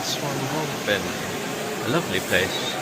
Swan have been. A lovely place.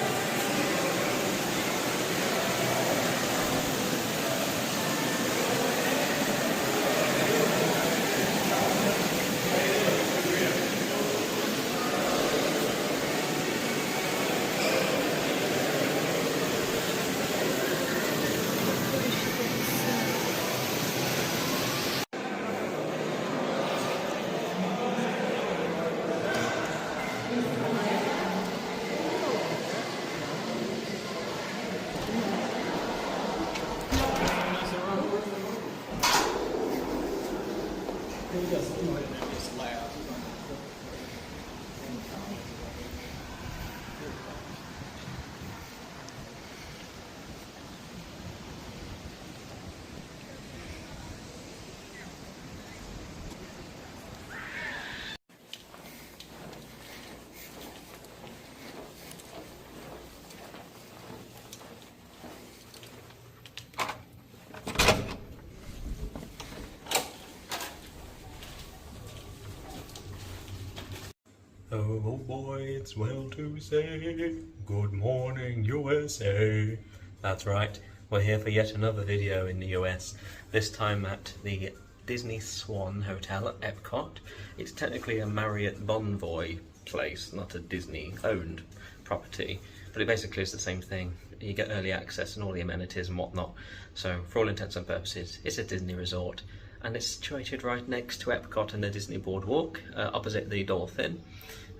Oh boy, it's well to say, good morning USA. That's right, we're here for yet another video in the US, this time at the Disney Swan Hotel at Epcot. It's technically a Marriott Bonvoy place, not a Disney owned property, but it basically is the same thing. You get early access and all the amenities and whatnot, so for all intents and purposes it's a Disney resort, and it's situated right next to Epcot and the Disney Boardwalk, opposite the Dolphin.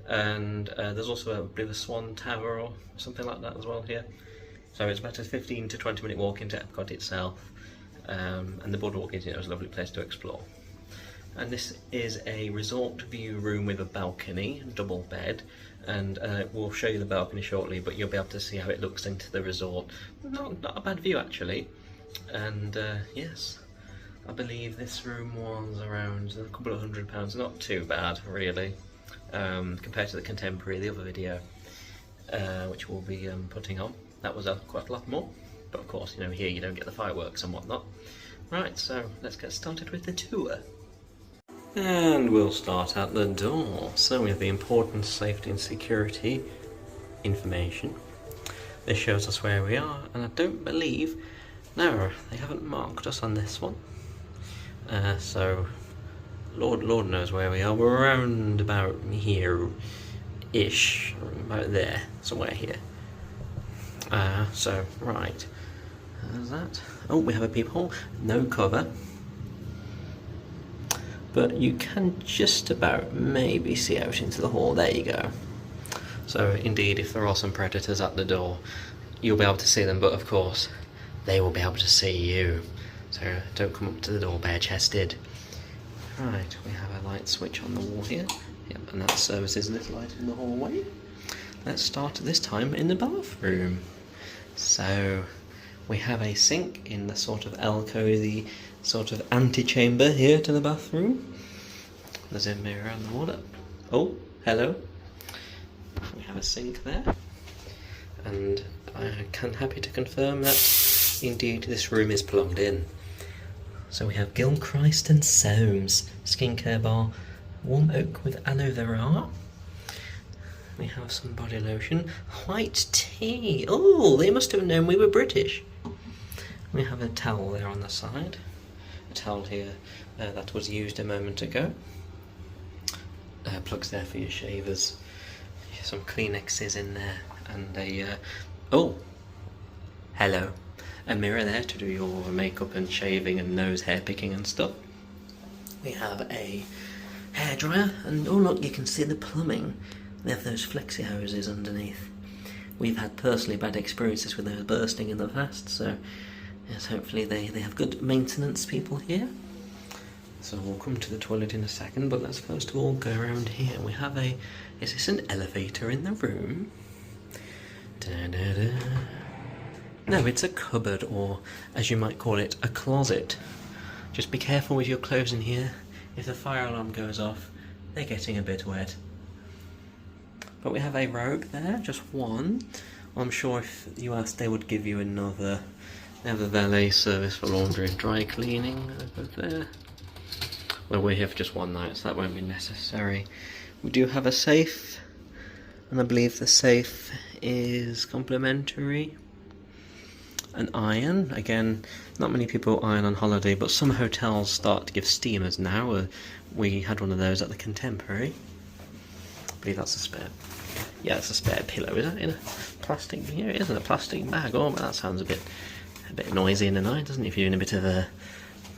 And there's also, I believe, a Swan Tower or something like that as well here. So it's about a 15 to 20 minute walk into Epcot itself, and the boardwalk is, is a lovely place to explore. And this is a resort view room with a balcony, double bed, and we'll show you the balcony shortly, but you'll be able to see how it looks into the resort. Not a bad view actually, and yes, I believe this room was around a couple of £100, not too bad really. Compared to the Contemporary, the other video, which we'll be putting on. That was quite a lot more, but of course, here you don't get the fireworks and whatnot. Right, so let's get started with the tour. And we'll start at the door. So we have the important safety and security information. This shows us where we are, and I don't believe, no, they haven't marked us on this one. So Lord knows where we are. We're around about here-ish, about there, somewhere here. So, right. There's that. Oh, we have a peephole. No cover. But you can just about maybe see out into the hall. There you go. So, indeed, if there are some predators at the door, you'll be able to see them, but of course, they will be able to see you. So, don't come up to the door bare-chested. Right, we have a light switch on the wall here. Yep, and that services this light in the hallway. Let's start this time in the bathroom. So, we have a sink in the sort of alcovey, sort of antechamber here to the bathroom. There's a mirror on the wall. Oh, hello. We have a sink there. And I can happy to confirm that indeed this room is plugged in. So we have Gilchrist and Soames skincare bar, warm oak with aloe vera. We have some body lotion, white tea. Oh, they must have known we were British. We have a towel there on the side, a towel here that was used a moment ago. Plugs there for your shavers. Some Kleenexes in there, and a oh, hello. A mirror there to do your makeup and shaving and nose hair picking and stuff. We have a hairdryer, and oh look, you can see the plumbing. They have those flexi hoses underneath. We've had personally bad experiences with those bursting in the past, so yes, hopefully they have good maintenance people here. So we'll come to the toilet in a second, but let's first of all go around here. We have is this an elevator in the room? Da-da-da. No, it's a cupboard, or as you might call it, a closet. Just be careful with your clothes in here. If the fire alarm goes off, they're getting a bit wet. But we have a robe there, just one. I'm sure if you asked, they would give you another. They have a valet service for laundry and dry cleaning over there. Well, we're here for just one night, so that won't be necessary. We do have a safe And I believe the safe is complimentary. An iron, again, not many people iron on holiday, but some hotels start to give steamers now. We had one of those at the Contemporary. I believe that's a spare. Yeah, it's a spare pillow. Is that in a plastic? Yeah, it is in a plastic bag. Oh, that sounds a bit noisy in the night, doesn't it? If you're doing a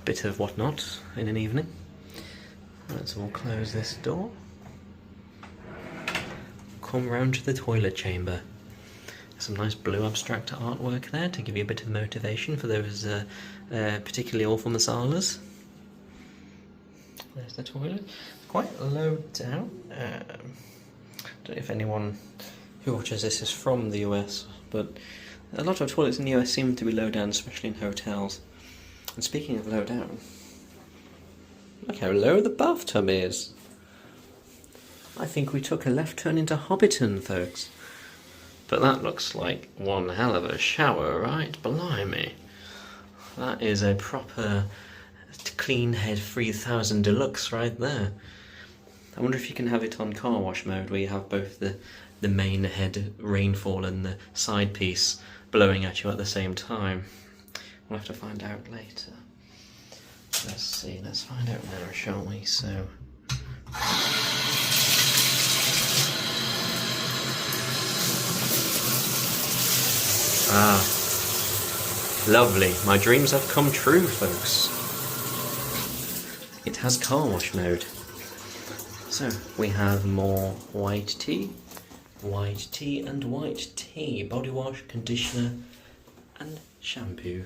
bit of whatnot in an evening. Right, so we'll close this door. Come round to the toilet chamber. Some nice blue abstract artwork there to give you a bit of motivation for those particularly awful masalas. There's the toilet. It's quite low down. I don't know if anyone who watches this is from the US, but a lot of toilets in the US seem to be low down, especially in hotels. And speaking of low down, look how low the bathtub is. I think we took a left turn into Hobbiton, folks. But that looks like one hell of a shower, right? Blimey. That is a proper clean head 3000 Deluxe right there. I wonder if you can have it on car wash mode, where you have both the main head rainfall and the side piece blowing at you at the same time. We'll have to find out later. Let's see, let's find out now, shall we? So... Ah, lovely. My dreams have come true, folks. It has car wash mode. So, we have more white tea, and white tea. Body wash, conditioner, and shampoo.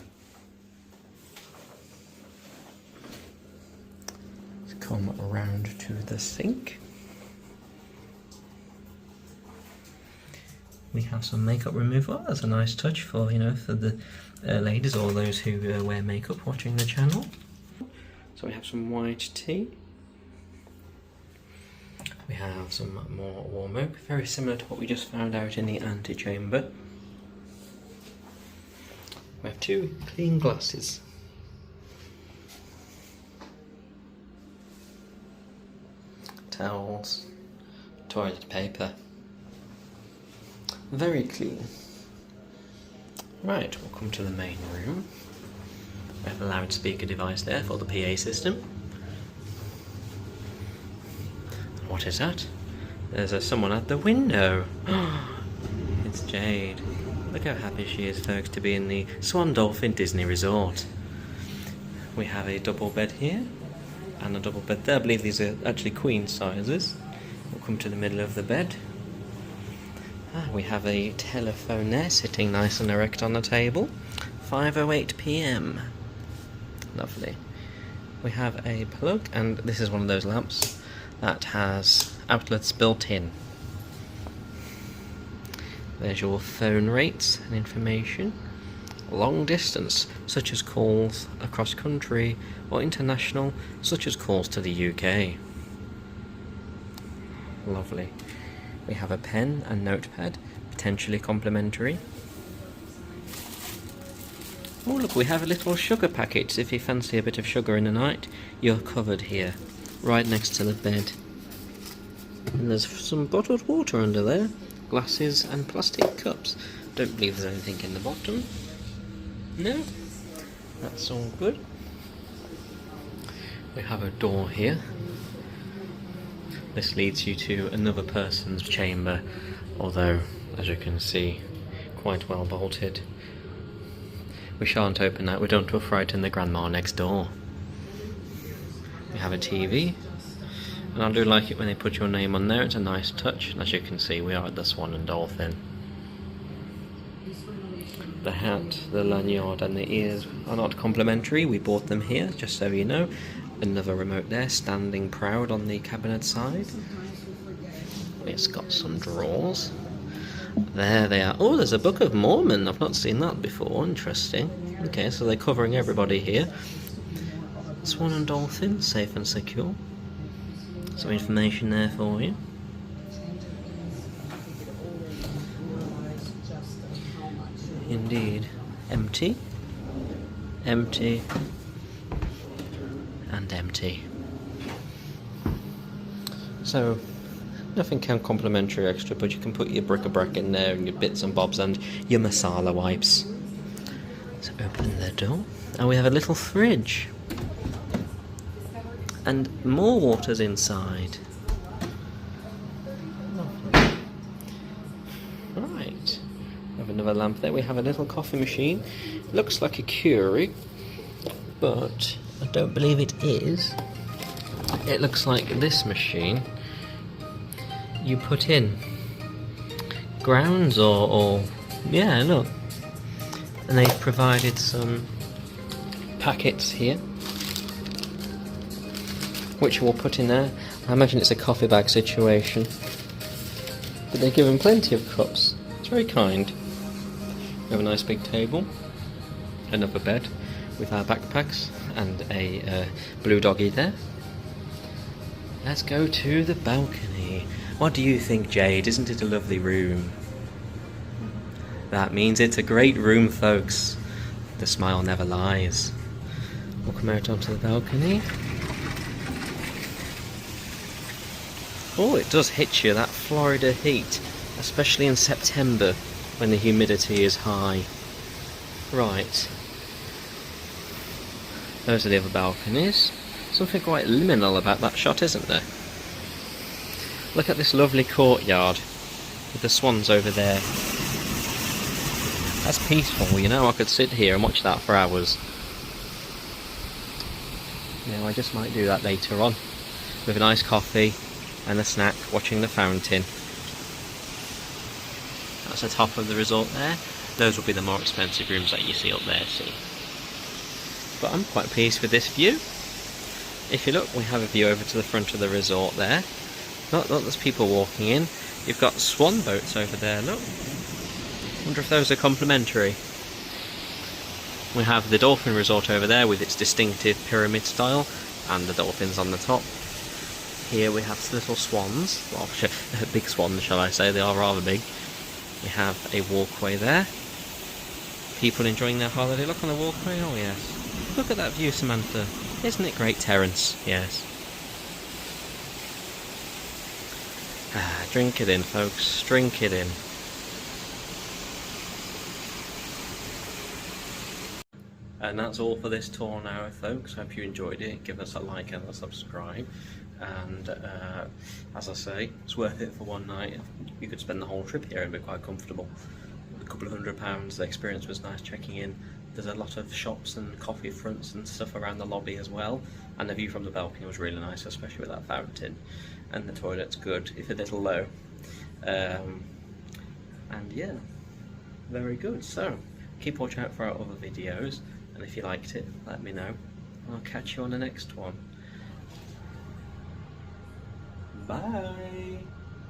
Let's come around to the sink. We have some makeup remover. That's a nice touch for, for the ladies or those who wear makeup watching the channel. So we have some white tea. We have some more warm oak, very similar to what we just found out in the antechamber. We have 2 clean glasses. Towels, toilet paper. Very clean. Right, we'll come to the main room. We have a loudspeaker device there for the PA system. And what is that? There's someone at the window. It's Jade. Look how happy she is, folks, to be in the Swan Dolphin Disney Resort. We have a double bed here and a double bed there. I believe these are actually queen sizes. We'll come to the middle of the bed. We have a telephone there, sitting nice and erect on the table. 5:08 PM. Lovely. We have a plug, and this is one of those lamps that has outlets built in. There's your phone rates and information. Long distance, such as calls across country, or international, such as calls to the UK. Lovely. We have a pen and notepad, potentially complimentary. Oh look, we have a little sugar packet. If you fancy a bit of sugar in the night, you're covered here, right next to the bed. And there's some bottled water under there, glasses and plastic cups. Don't believe there's anything in the bottom. No, that's all good. We have a door here. This leads you to another person's chamber, although, as you can see, quite well bolted. We shan't open that, we don't want to frighten the grandma next door. We have a TV, and I do like it when they put your name on there. It's a nice touch. As you can see, we are at the Swan and Dolphin. The hat, the lanyard and the ears are not complimentary. We bought them here, just so you know. Another remote there, standing proud on the cabinet side. It's got some drawers. There they are. Oh, there's a Book of Mormon. I've not seen that before. Interesting. Okay, so they're covering everybody here. Swan and Dolphin, safe and secure. Some information there for you. Indeed. Empty. Empty. And empty. So, Nothing complimentary extra, but you can put your bric-a-brac in there and your bits and bobs and your masala wipes. So open the door, and we have a little fridge. And more water's inside. Right. We have another lamp there. We have a little coffee machine. Looks like a Keurig, but I don't believe it is. It looks like this machine. You put in grounds or yeah, look. And they've provided some packets here, which we'll put in there. I imagine it's a coffee bag situation, but they've given plenty of cups. It's very kind. We have a nice big table, another bed with our backpacks, and a blue doggy there. Let's go to the balcony. What do you think, Jade? Isn't it a lovely room? That means it's a great room, folks. The smile never lies. We'll come out onto the balcony. Oh, it does hit you, that Florida heat, especially in September when the humidity is high. Right. Those are the other balconies. Something quite liminal about that shot, isn't there? Look at this lovely courtyard with the swans over there. That's peaceful, you know. I could sit here and watch that for hours. Yeah, I just might do that later on with a nice coffee and a snack, watching the fountain. That's the top of the resort there. Those will be the more expensive rooms that you see up there, see. But I'm quite pleased with this view. If you look, we have a view over to the front of the resort there. Look, there's people walking in. You've got swan boats over there, look. Wonder if those are complimentary. We have the dolphin resort over there with its distinctive pyramid style and the dolphins on the top. Here we have little swans, well, big swans shall I say, they are rather big. We have a walkway there. People enjoying their holiday. Look on the walkway, oh yes. Look at that view, Samantha. Isn't it great, Terence? Yes. Drink it in, folks. Drink it in. And that's all for this tour now, folks. Hope you enjoyed it. Give us a like and a subscribe. And as I say, it's worth it for one night. You could spend the whole trip here and be quite comfortable. A couple of £100. The experience was nice checking in. There's a lot of shops and coffee fronts and stuff around the lobby as well. And the view from the balcony was really nice, especially with that fountain. And the toilet's good, if a little low. And yeah, very good. So, keep watch out for our other videos. And if you liked it, let me know. I'll catch you on the next one. Bye!